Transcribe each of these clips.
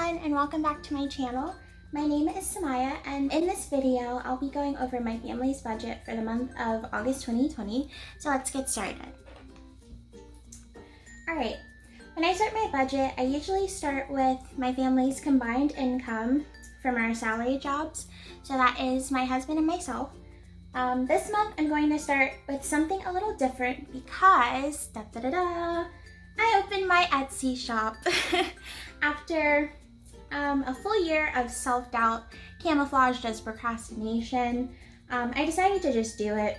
everyone, and welcome back to my channel. My name is Samaya, and in this video I'll be going over my family's budget for the month of August 2020. So let's get started. Alright, when I start my budget, I usually start with my family's combined income from our salary jobs. So that is my husband and myself. This month I'm going to start with something a little different because I opened my Etsy shop. After a full year of self-doubt camouflaged as procrastination, I decided to just do it.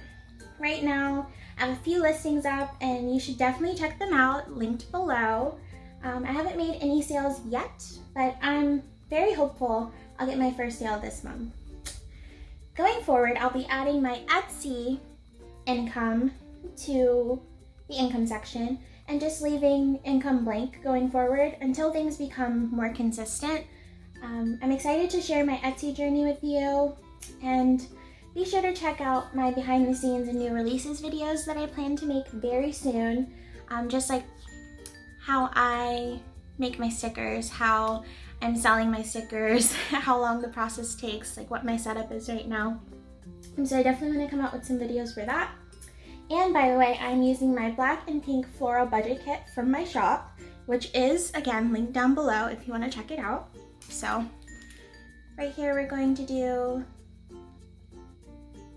Right now, I have a few listings up and you should definitely check them out, linked below. I haven't made any sales yet, but I'm very hopeful I'll get my first sale this month. Going forward, I'll be adding my Etsy income to the income section and just leaving income blank going forward until things become more consistent. I'm excited to share my Etsy journey with you, and be sure to check out my behind the scenes and new releases videos that I plan to make very soon, just like how I make my stickers, how I'm selling my stickers, how long the process takes, like what my setup is right now. And so I definitely want to come out with some videos for that. And by the way, I'm using my black and pink floral budget kit from my shop, which is, again, linked down below if you want to check it out. So right here we're going to do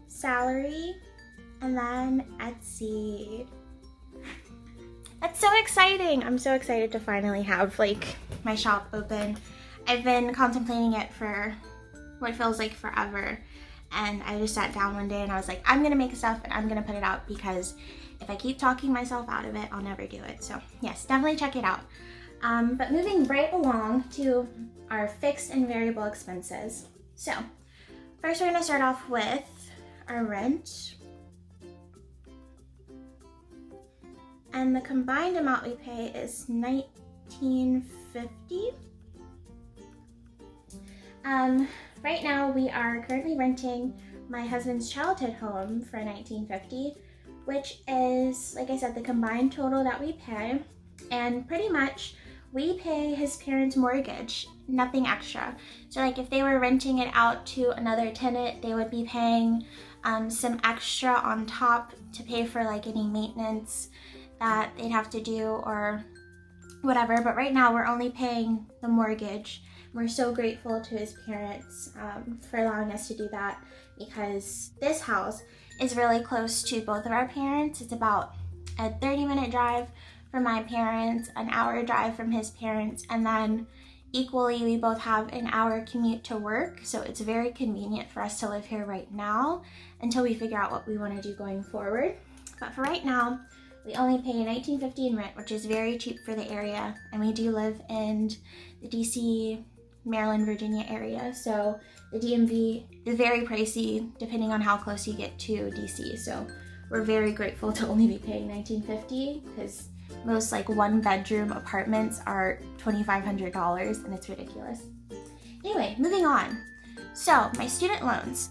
salary and then Etsy. That's so exciting! I'm so excited to finally have my shop open. I've been contemplating it for what feels like forever. And I just sat down one day and I was like, I'm gonna make stuff and I'm gonna put it out, because if I keep talking myself out of it, I'll never do it. So yes, definitely check it out. But moving right along to our fixed and variable expenses. So first we're gonna start off with our rent. And the combined amount we pay is $19.50. Right now we are currently renting my husband's childhood home for $19.50, which is, like I said, the combined total that we pay. And pretty much we pay his parents' mortgage, nothing extra. So like if they were renting it out to another tenant, they would be paying some extra on top to pay for like any maintenance that they'd have to do or whatever. But right now we're only paying the mortgage. We're so grateful to his parents for allowing us to do that, because this house is really close to both of our parents. It's about a 30-minute drive from my parents, an hour drive from his parents, and then equally we both have an hour commute to work. So it's very convenient for us to live here right now until we figure out what we want to do going forward. But for right now, we only pay $19.50 in rent, which is very cheap for the area, and we do live in the DC, Maryland, Virginia area, so the DMV is very pricey depending on how close you get to DC. So we're very grateful to only be paying $19.50, because most one-bedroom apartments are $2,500 and it's ridiculous. Anyway, moving on. So my student loans.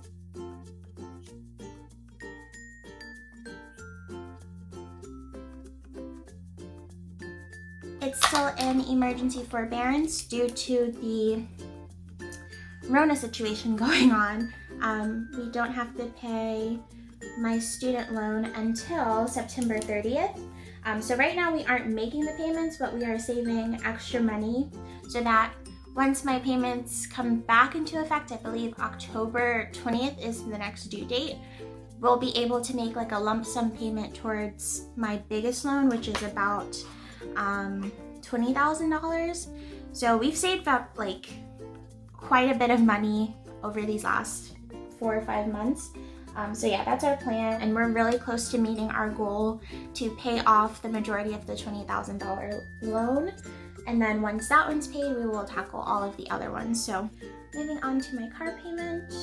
It's still in emergency forbearance due to the Rona situation going on. We don't have to pay my student loan until September 30th. So right now we aren't making the payments, but we are saving extra money so that once my payments come back into effect, I believe October 20th is the next due date, we'll be able to make a lump sum payment towards my biggest loan, which is about $20,000. So we've saved up quite a bit of money over these last 4 or 5 months. So yeah, that's our plan, and we're really close to meeting our goal to pay off the majority of the $20,000 loan. And then once that one's paid, we will tackle all of the other ones. So moving on to my car payment.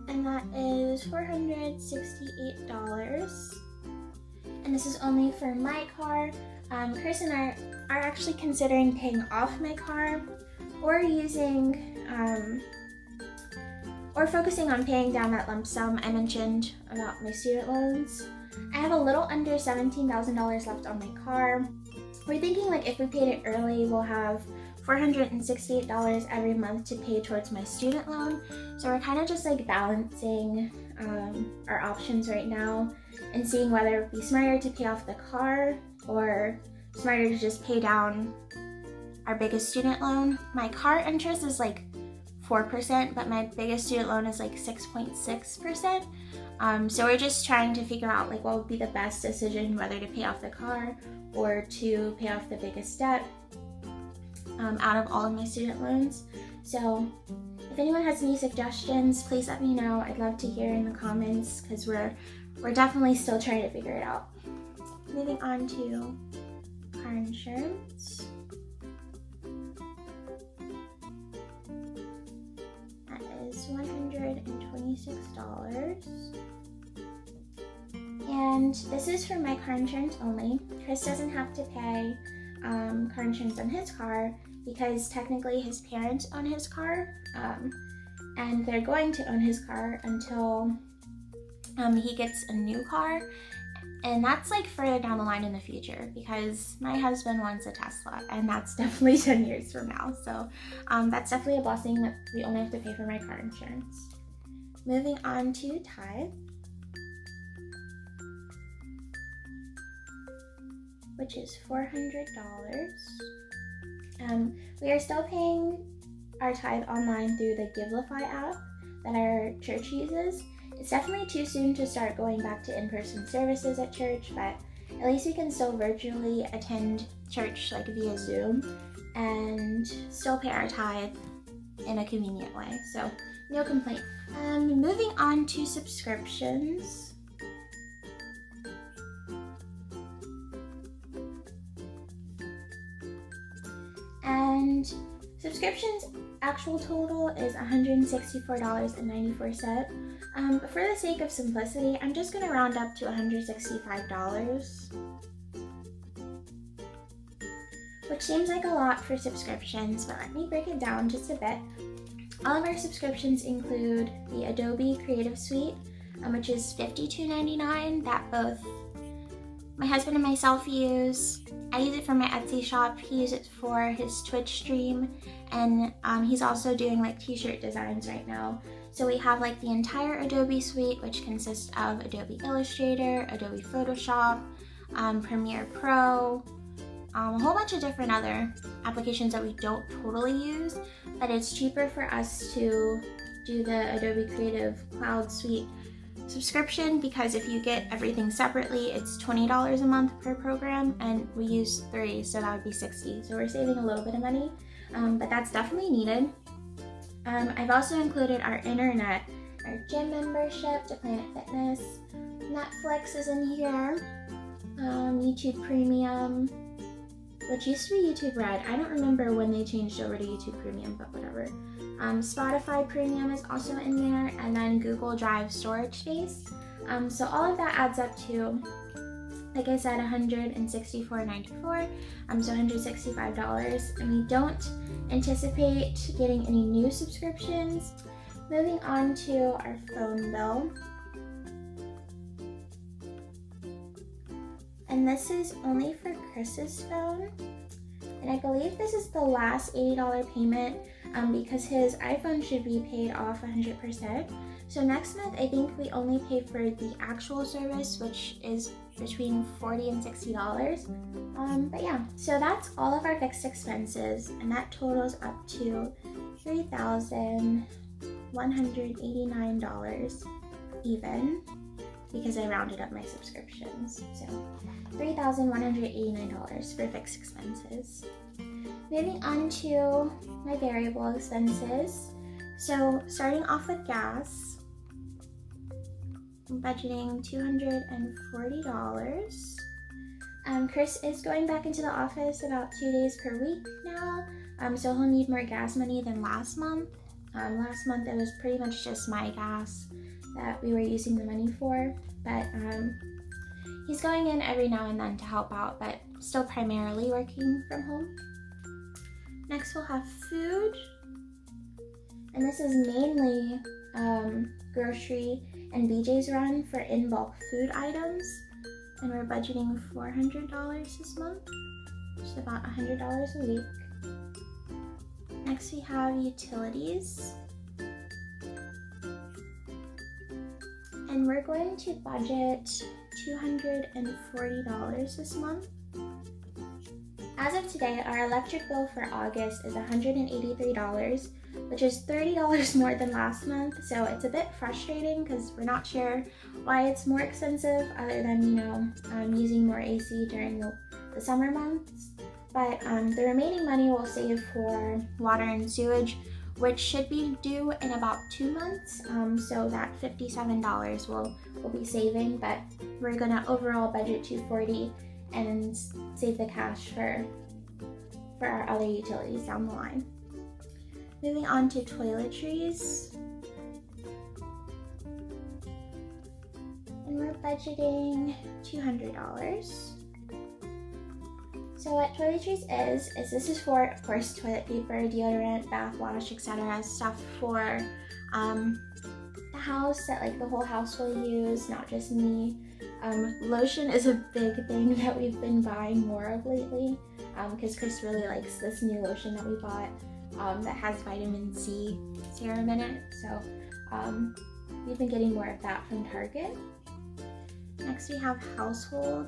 And that is $468. And this is only for my car. Chris and I are actually considering paying off my car, or or focusing on paying down that lump sum I mentioned about my student loans. I have a little under $17,000 left on my car. We're thinking like if we paid it early, we'll have $468 every month to pay towards my student loan. So we're kind of just like balancing our options right now and seeing whether it would be smarter to pay off the car or smarter to just pay down our biggest student loan. My car interest is like 4%, but my biggest student loan is like 6.6%. So we're just trying to figure out like what would be the best decision, whether to pay off the car or to pay off the biggest debt out of all of my student loans. So if anyone has any suggestions, please let me know. I'd love to hear in the comments because we're definitely still trying to figure it out. Moving on to car insurance. That is $126. And this is for my car insurance only. Chris doesn't have to pay car insurance on his car because technically his parents own his car, and they're going to own his car until he gets a new car, and that's like further down the line in the future because my husband wants a Tesla, and that's definitely 10 years from now. So that's definitely a blessing that we only have to pay for my car insurance. Moving on to tithe, which is $400. We are still paying our tithe online through the Givelify app that our church uses. It's definitely too soon to start going back to in-person services at church, but at least we can still virtually attend church like via Zoom and still pay our tithe in a convenient way. So no complaint. Moving on to subscriptions. And subscriptions actual total is $164.94. But for the sake of simplicity, I'm just gonna round up to $165, which seems like a lot for subscriptions, but let me break it down just a bit. All of our subscriptions include the Adobe Creative Suite, which is $52.99 that both my husband and myself use. I use it for my Etsy shop, he uses it for his Twitch stream, and he's also doing like t-shirt designs right now. So we have like the entire Adobe suite, which consists of Adobe Illustrator, Adobe Photoshop, Premiere Pro, a whole bunch of different other applications that we don't totally use, but it's cheaper for us to do the Adobe Creative Cloud Suite subscription because if you get everything separately, it's $20 a month per program, and we use 3, so that would be $60. So we're saving a little bit of money, but that's definitely needed. I've also included our internet, our gym membership to Planet Fitness, Netflix is in here, YouTube Premium, which used to be YouTube Red. I don't remember when they changed over to YouTube Premium, but whatever. Spotify Premium is also in there, and then Google Drive storage space. So all of that adds up to, like I said, $164.94, so $165, and we don't anticipate getting any new subscriptions. Moving on to our phone bill. And this is only for Chris's phone. And I believe this is the last $80 payment because his iPhone should be paid off 100%. So next month, I think we only pay for the actual service, which is between $40 and $60. But yeah, so that's all of our fixed expenses, and that totals up to $3,189 even, because I rounded up my subscriptions. So $3,189 for fixed expenses. Moving on to my variable expenses. So starting off with gas, I'm budgeting $240. Chris is going back into the office about 2 days per week now, so he'll need more gas money than last month. Last month it was pretty much just my gas that we were using the money for, but he's going in every now and then to help out, but still primarily working from home. Next we'll have food, and this is mainly grocery and BJ's Run for in bulk food items. and we're budgeting $400 this month, which is about $100 a week. Next we have utilities, and we're going to budget $240 this month. As of today, our electric bill for August is $183, which is $30 more than last month, so it's a bit frustrating because we're not sure why it's more expensive other than, using more AC during the summer months. But the remaining money we'll save for water and sewage, which should be due in about 2 months, so that $57 we'll be saving, but we're gonna overall budget $240 and save the cash for our other utilities down the line. Moving on to toiletries. And we're budgeting $200. So what toiletries is this is for, of course, toilet paper, deodorant, bath wash, etc. Stuff for the house that the whole house will use, not just me. Lotion is a big thing that we've been buying more of lately, because Chris really likes this new lotion that we bought that has vitamin C serum in it. So we've been getting more of that from Target. Next we have household.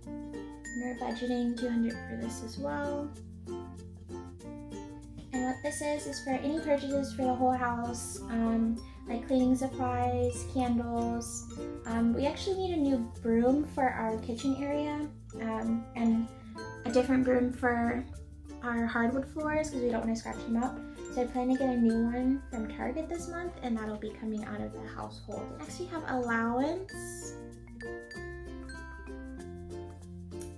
And we're budgeting $200 for this as well. And what this is for any purchases for the whole house, like cleaning supplies, candles. We actually need a new broom for our kitchen area, and a different broom for our hardwood floors because we don't want to scratch them up. So I plan to get a new one from Target this month, and that'll be coming out of the household. Next we have allowance.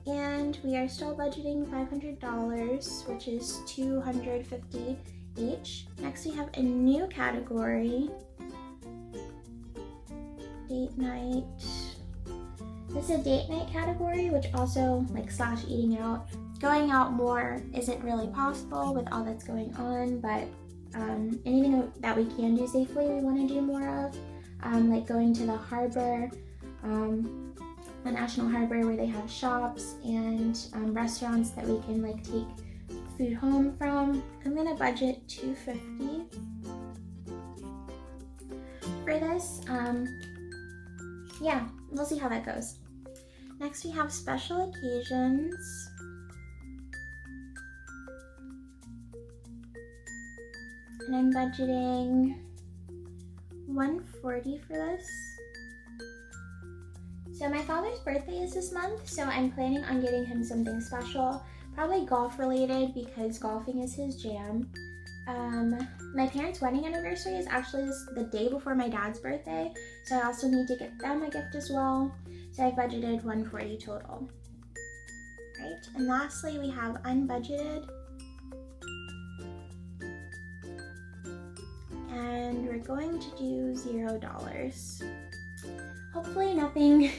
And we are still budgeting $500, which is $250 each. Next we have a new category, date night. This is a date night category, which also / eating out. Going out more isn't really possible with all that's going on, but anything that we can do safely we want to do more of, like going to the harbor, the National Harbor, where they have shops and restaurants that we can take food home from. I'm gonna budget $250 for this. Yeah, we'll see how that goes. Next we have special occasions. And I'm budgeting $140 for this. So my father's birthday is this month, so I'm planning on getting him something special, probably golf related because golfing is his jam. My parents' wedding anniversary is actually the day before my dad's birthday, so I also need to get them a gift as well. So I've budgeted $140 total. Right, and lastly we have unbudgeted. And we're going to do $0. Hopefully nothing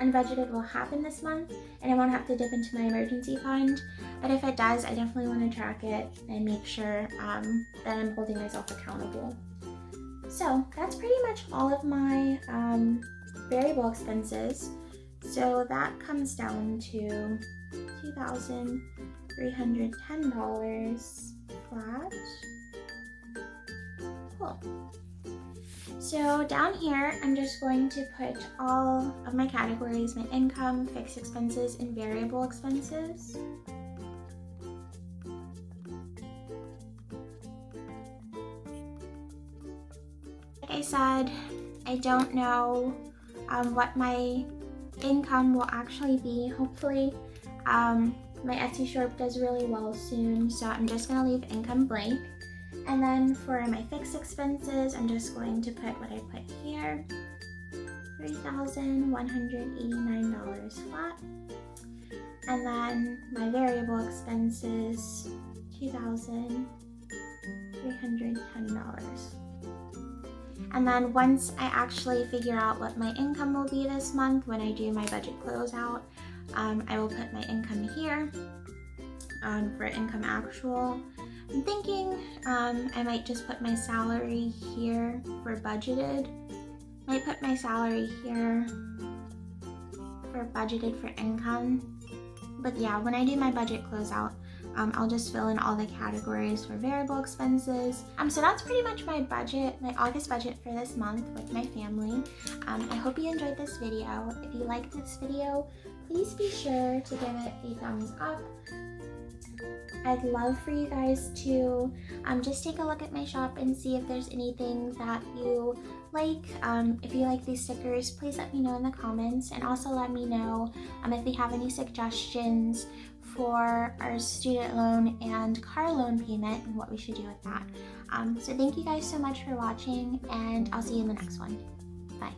unbudgeted will happen this month and I won't have to dip into my emergency fund, but if it does, I definitely want to track it and make sure that I'm holding myself accountable. So that's pretty much all of my variable expenses. So that comes down to $2,310 flat. Cool. So down here, I'm just going to put all of my categories, my income, fixed expenses, and variable expenses. Like I said, I don't know what my income will actually be. Hopefully, my Etsy shop does really well soon, so I'm just gonna leave income blank. And then for my fixed expenses, I'm just going to put what I put here, $3,189 flat. And then my variable expenses, $2,310. And then once I actually figure out what my income will be this month, when I do my budget closeout, I will put my income here for income actual. I'm thinking I might just put my salary here for budgeted. might put my salary here for budgeted for income. But yeah, when I do my budget closeout, I'll just fill in all the categories for variable expenses. So that's pretty much my budget, my August budget for this month with my family. I hope you enjoyed this video. If you liked this video, please be sure to give it a thumbs up. I'd love for you guys to just take a look at my shop and see if there's anything that you like. If you like these stickers, please let me know in the comments, and also let me know if you have any suggestions for our student loan and car loan payment and what we should do with that. So thank you guys so much for watching, and I'll see you in the next one. Bye.